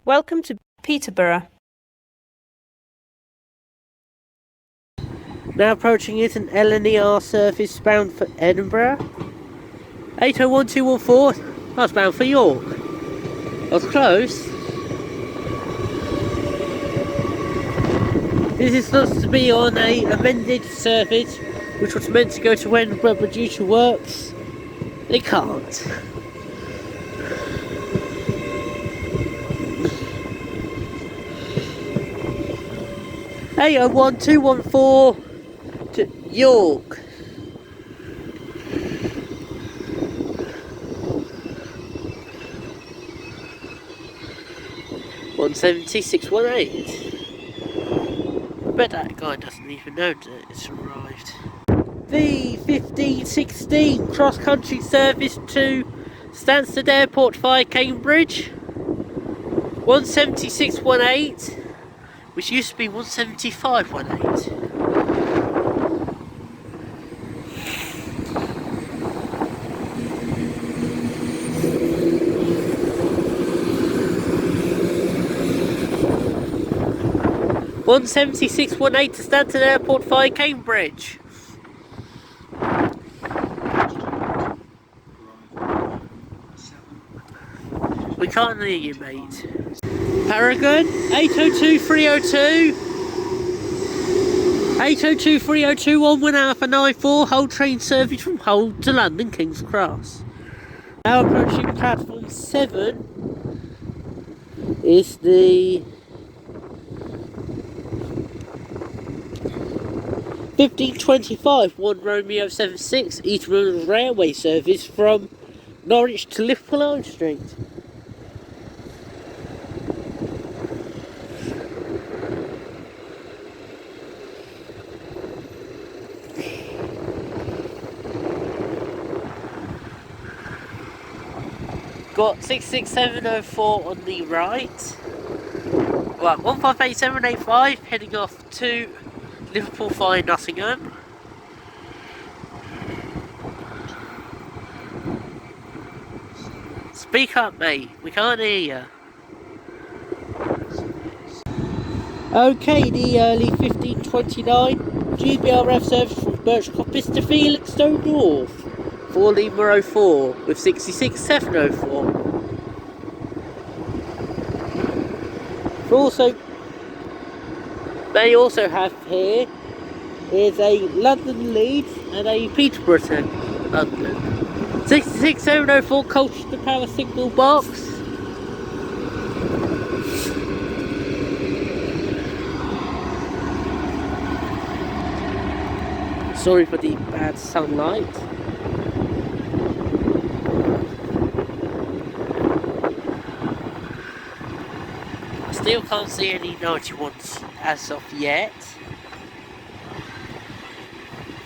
Welcome to Peterborough. Now approaching is an LNER service bound for Edinburgh. 801214, I was bound for York. I was close. This is supposed to be on a amended service which was meant to go to Edinburgh, but due to works, they can't. Hey, 01214 to York. $176.18. I bet that guy doesn't even know that it's arrived. V1516 cross country service to Stansted Airport via Cambridge. 176.18. Which used to be 175.18. $176.18 to Stansted Airport via Cambridge. We can't hear you, mate. Paragon, 802302. 802302 on 1 hour for 94. Hull train service from Hull to London King's Cross. Now approaching platform 7 is the 1525 1 Romeo 76 Eastern Railway service from Norwich to Liverpool High Street. Got 66704 on the right. Right, 158785 heading off to Liverpool via Nottingham. Speak up, mate. We can't hear you. Okay, the early 1529 GBRF service from Birch Coppice to Felixstowe North. 4 Lima 04 with 66704. They also have here is a London Leeds and a Peterborough to London. 66704 Colchester Power Signal Box. Sorry for the bad sunlight. Still can't see any 91s as of yet.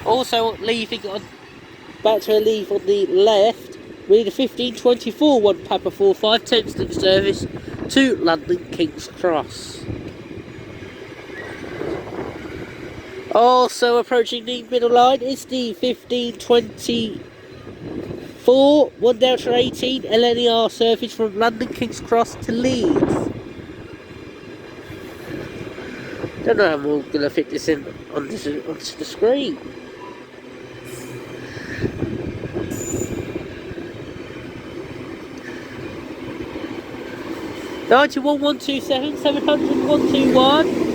Also back to a leave on the left, with a 1524 1 Papa 45 10-step service to London King's Cross. Also approaching the middle line is the 1524 1 Delta 18 LNER service from London King's Cross to Leeds. Don't know how I'm all going to fit this in onto the screen. $91,127, $700,121.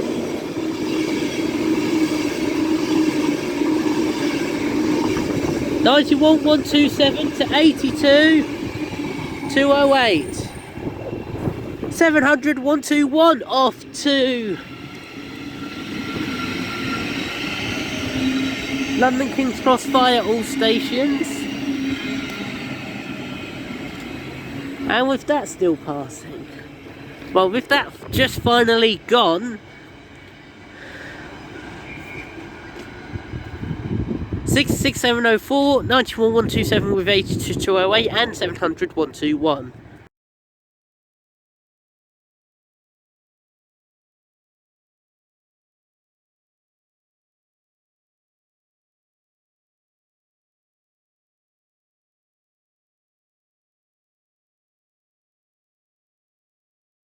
$91,127 to 82,208. $700,121 off to London King's Cross via all stations. And with that still passing, well, with that just finally gone, 66704, 91,127 with 82,208 and 700,121.